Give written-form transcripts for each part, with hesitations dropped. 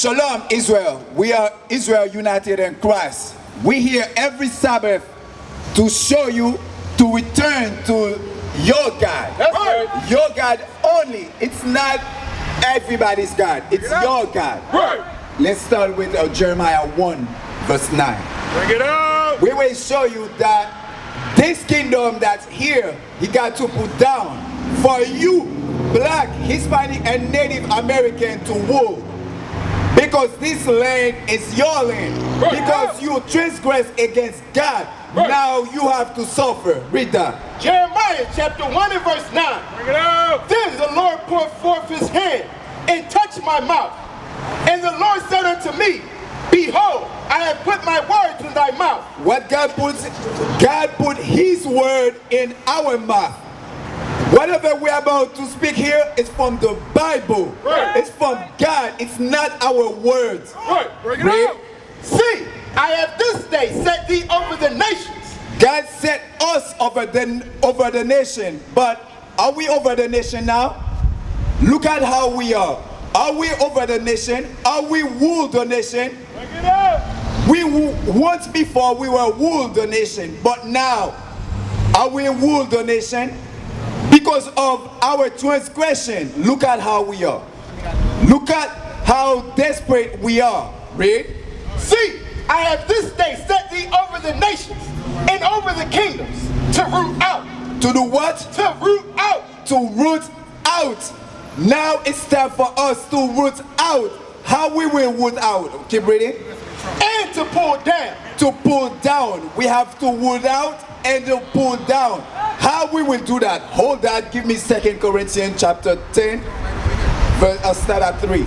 Shalom, Israel. We are Israel united in Christ. We here every Sabbath to show you to return to your God. That's right. Your God only. It's not everybody's God. It's your God. Right. Let's start with Jeremiah 1 verse 9. Bring it up. We will show you that this kingdom that's here, he got to put down for you, black, Hispanic, and Native American to rule. Because this land is your land. Right. Because you transgress against God. Right. Now you have to suffer. Read that. Jeremiah chapter 1 and verse 9. Bring it up. Then the Lord put forth his hand and touched my mouth. And the Lord said unto me, Behold, I have put my words in thy mouth. What God put his word in our mouth. Whatever we're about to speak here is from the Bible. Right. It's from God. It's not our words. Right. Bring it Read. up. See, I have this day set thee over the nations. God set us over the nation. But are we over the nation now? Look at how we are. Are we over the nation? Are we rule the nation? Bring it up. Once before we were rule the nation, but now are we rule the nation? Because of our transgression. Look at how we are. Look at how desperate we are. Read. See, I have this day set thee over the nations and over the kingdoms to root out. To do what? To root out. To root out. Now it's time for us to root out. How we will root out? Keep reading. And to pull down. To pull down. We have to root out and to pull down. How we will do that? Hold that. Give me 2 Corinthians chapter 10. Start at 3.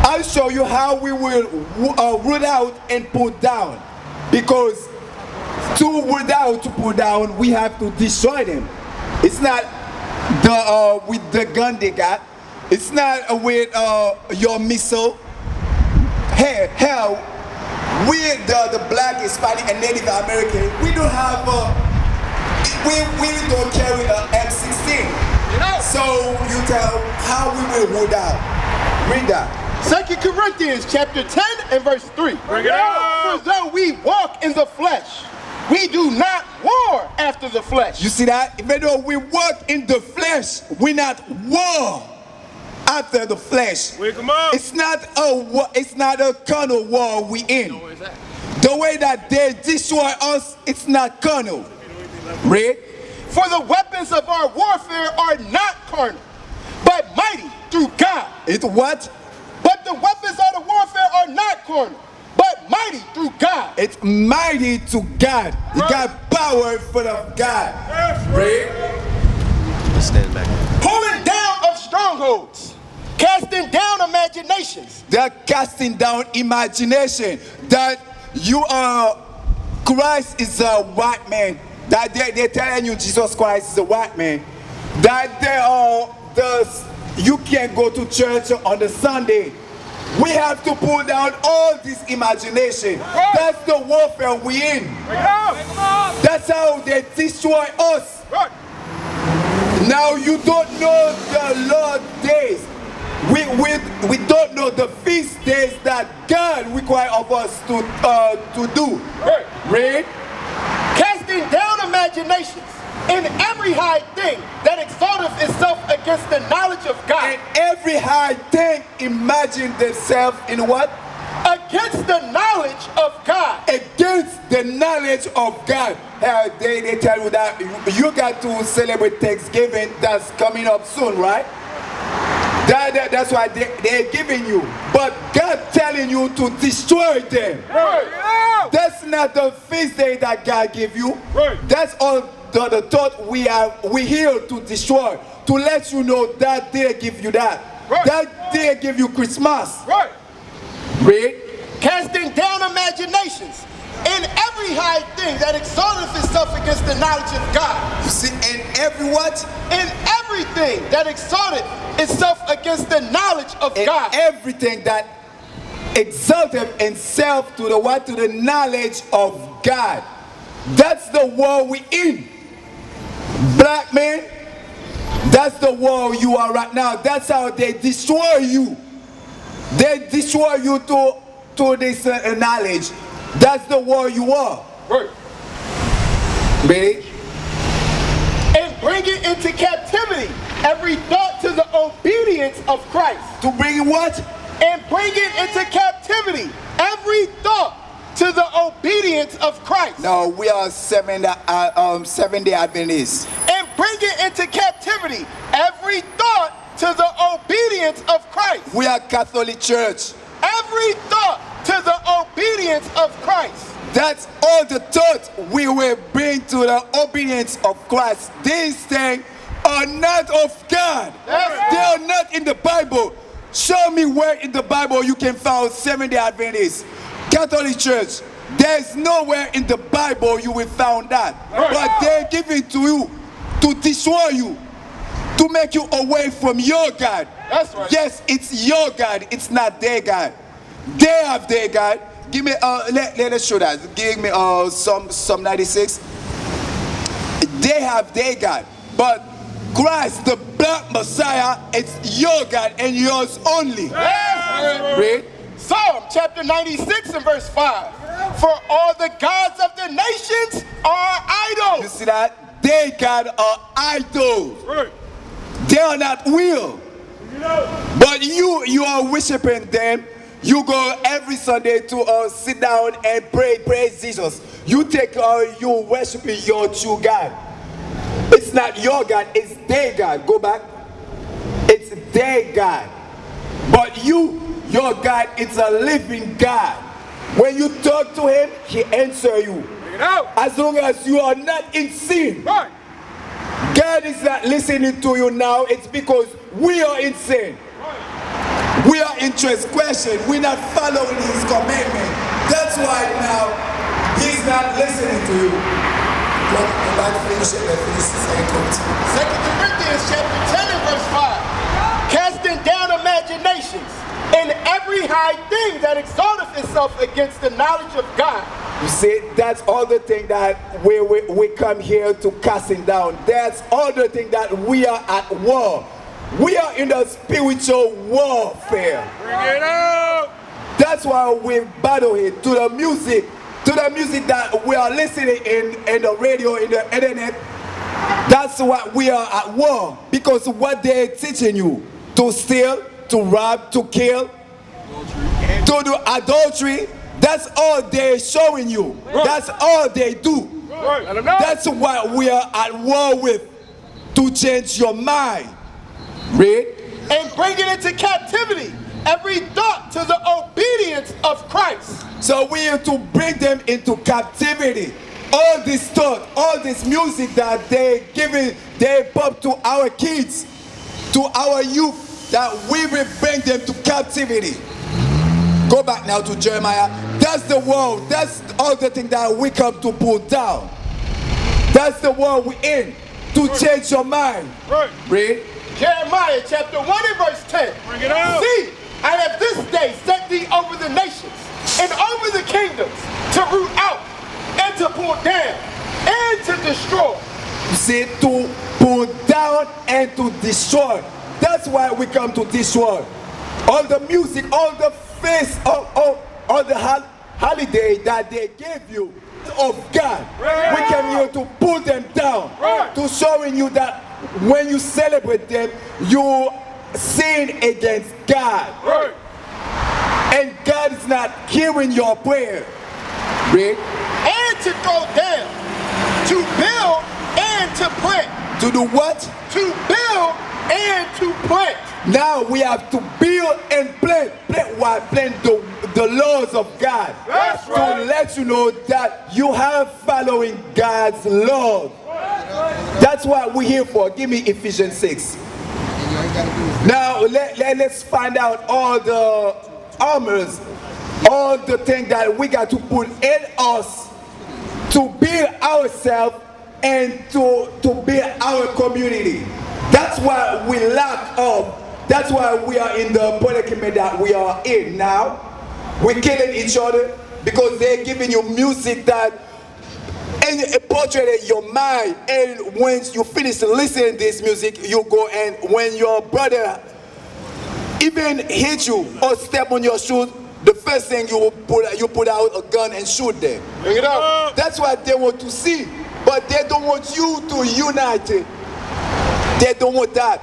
I'll show you how we will root out and pull down. Because to root out, to pull down, we have to destroy them. It's not with the gun they got. It's not with your missile. Hell, we the black, Hispanic, and Native American, we don't have we don't carry a M16. So you tell how we will root out. Read that. 2 Corinthians chapter 10 and verse 3. Bring it up. For though we walk in the flesh, we do not war after the flesh. You see that? Even though we walk in the flesh, we not war after the flesh. Wake 'em up. It's not a carnal war we in. The way that they destroy us, it's not carnal. Read. For the weapons of our warfare are not carnal, but mighty through God. It's what? But the weapons of the warfare are not carnal, but mighty through God. It's mighty to God. You got power for the God. Read. Stand back. Pulling down of strongholds, casting down imaginations. They're casting down imagination that you are Christ is a white man. That they're telling you Jesus Christ is a white man. That they are you can't go to church on the Sunday. We have to pull down all this imagination. That's the warfare we in. That's how they destroy us. Now you don't know the Lord days. We don't know the feast days that God requires of us to do. Read. Casting down imaginations in every high thing that exalteth itself against the knowledge of God. And every high thing imagine themselves in what? Against the knowledge of God. Against the knowledge of God. They tell you that you got to celebrate Thanksgiving that's coming up soon, right? That's why they're giving you. But God telling you to destroy them. That's not the feast day that God give you. That's all the thought we here to destroy. To let you know that they give you that. That they give you Christmas. Read. Casting down imaginations in every high thing that exalteth itself against the knowledge of God. You see, in every what? In everything that exalteth itself against the knowledge of God. Everything that exalted itself to the what? To the knowledge of God. That's the war we in. Black man, that's the war you are right now. That's how they destroy you. They destroy you to this knowledge. That's the war you are. Right. Ready? And bring it into captivity every thought to the obedience of Christ. To bring what? And bring it into captivity every thought to the obedience of Christ. No, we are Seventh-day Adventists. And bring it into captivity every thought to the obedience of Christ. We are Catholic Church. Every thought to the obedience of Christ. That's all the thoughts we will bring to the obedience of Christ. These things are not of God. They are not in the Bible. Show me where in the Bible you can find Seventh-day Adventists. Catholic Church, there's nowhere in the Bible you will find that. But they're giving to you to destroy you, to make you away from your God. That's right. Yes, it's your God. It's not their God. They have their God. Give me let us show that. Give me Psalm 96. They have their God, but Christ, the black Messiah, it's your God and yours only. Yes. Read. Psalm chapter 96 and verse 5. For all the gods of the nations are You idols. see that? They God are idols. Right. They are not real. But you are worshiping them. You go every Sunday to sit down and praise Jesus. You take you worshiping your true God. It's not your God, it's their God. Go back. It's their God. But your God, it's a living God. When you talk to him, he answers you. Bring it out. As long as you are not in sin. Right. God is not listening to you now. It's because we are in sin. We are in transgression. We're not following his commandment. That's why now he's not listening to you. Finish it. Finish the 2 Corinthians chapter 10 and verse 5. Casting down imaginations and every high thing that exalteth itself against the knowledge of God. You see, that's all the thing that we come here to casting down. That's all the thing that we are at war. We are in the spiritual warfare. Bring it out. That's why we battle it to the music that we are listening in the radio, in the internet. That's why we are at war, because what they're teaching you, to steal, to rob, to kill, to do adultery, that's all they're showing you. That's all they do. Right. Let 'em know. That's what we are at war with, to change your mind. Read. And bring it into captivity every thought to the obedience of Christ. So we have to bring them into captivity. All this thought, all this music that they pump to our kids, to our youth, that we will bring them to captivity. Go back now to Jeremiah. That's the world. That's all the thing that we come to pull down. That's the world we're in, to change your mind. Right. Read. Jeremiah chapter 1 and verse 10. Bring it out. See, I have this day set thee over the nations and over the kingdoms to root out and to pull down and to destroy. You see, to pull down and to destroy. That's why we come to destroy. All the music, all the face, all the holiday that they gave you of God. Right. We came here to pull them down. Right. To showing you that when you celebrate them, you sin against God. Right. And God is not hearing your prayer. Read. And to throw down, to build and to plant. To do what? To build and to plant. Now we have to build and plant. Plant what? Plant the laws of God. That's right. To let you know that you have following God's laws. That's what we're here for. Give me Ephesians 6. Now let's find out all the armors, all the things that we got to put in us to build ourselves and to build our community. That's why we lack of. That's why we are in the predicament that we are in now. We're killing each other because they're giving you music that and it portrays your mind. And when you finish listening to this music, you go and when your brother even hit you or step on your shoes, the first thing you put out a gun and shoot them. Bring it up. That's what they want to see, but they don't want you to unite it. They don't want that.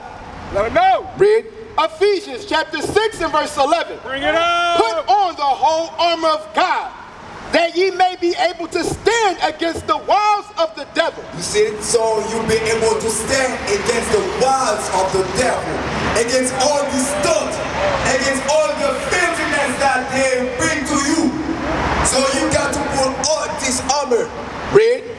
Let them know. Read. Ephesians chapter 6 and verse 11. Bring it up. Put on the whole armor of God, that ye may be able to stand against the wiles of the devil. You see, so you'll be able to stand against the wiles of the devil, against all the stuff, against all the filthiness that they bring to you. So you got to put all this armor. Read.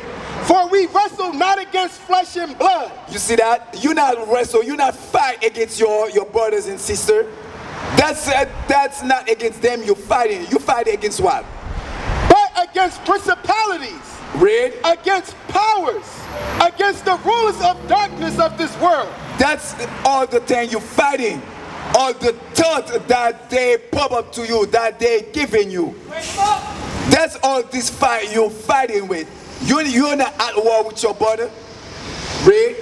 For we wrestle not against flesh and blood. You see that? You not wrestle, you not fight against your brothers and sisters. That's not against them you're fighting. You fight against what? But against principalities. Read. Against powers. Against the rulers of darkness of this world. That's all the thing you're fighting. All the thoughts that they pop up to you, that they giving you. That's all this fight you're fighting with. You're not at war with your brother. Read.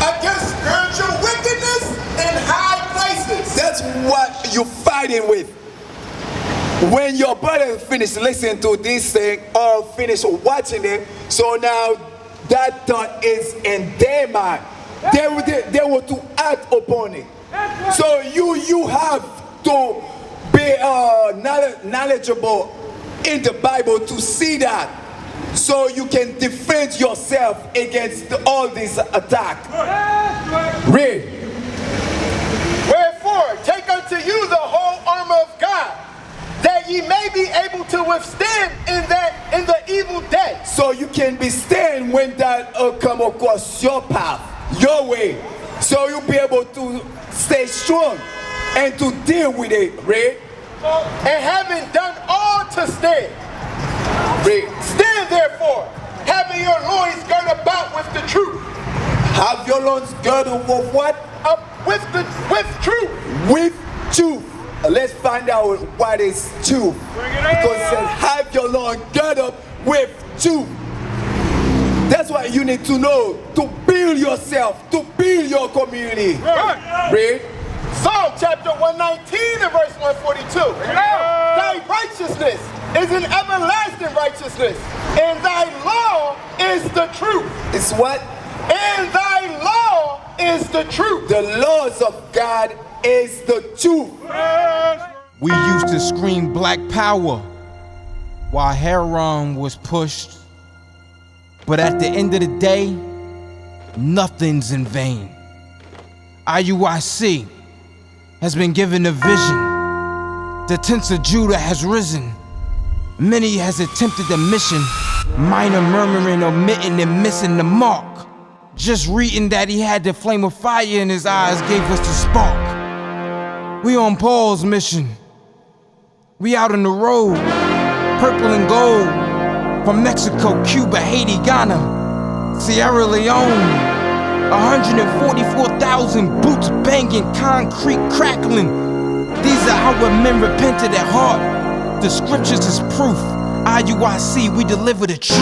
Against spiritual wickedness in high places. That's what you're fighting with. When your brother finish listening to this thing or finish watching it, so now that thought is in their mind. They want to act upon it. So you have to be knowledgeable in the Bible to see that, so you can defend yourself against all this attack. Read. Wherefore, take unto you the whole armor of God, that ye may be able to withstand in the evil day. So you can be stand when that come across your path, your way. So you'll be able to stay strong and to deal with it. Read. And having done all to stand. Read. Stand therefore, having your loins girt about with the truth. Have your loins girded with what? With truth. With truth. Let's find out what is truth. Because it says, have your loins girded with truth. That's what you need to know to build yourself, to build your community. Read. Psalm chapter 119 and verse 142. Thy righteousness is an everlasting righteousness, and thy law is the truth. It's what? And thy law is the truth. The laws of God is the truth. We used to scream black power while Heron was pushed. But at the end of the day, nothing's in vain. IUIC has been given a vision. The tents of Judah has risen. Many has attempted the mission, minor murmuring, omitting and missing the mark. Just reading that he had the flame of fire in his eyes gave us the spark. We on Paul's mission. We out on the road, purple and gold, from Mexico, Cuba, Haiti, Ghana, Sierra Leone. 144,000 boots banging, concrete crackling. These are how men repented at heart. The scriptures is proof. IUIC, we deliver the truth.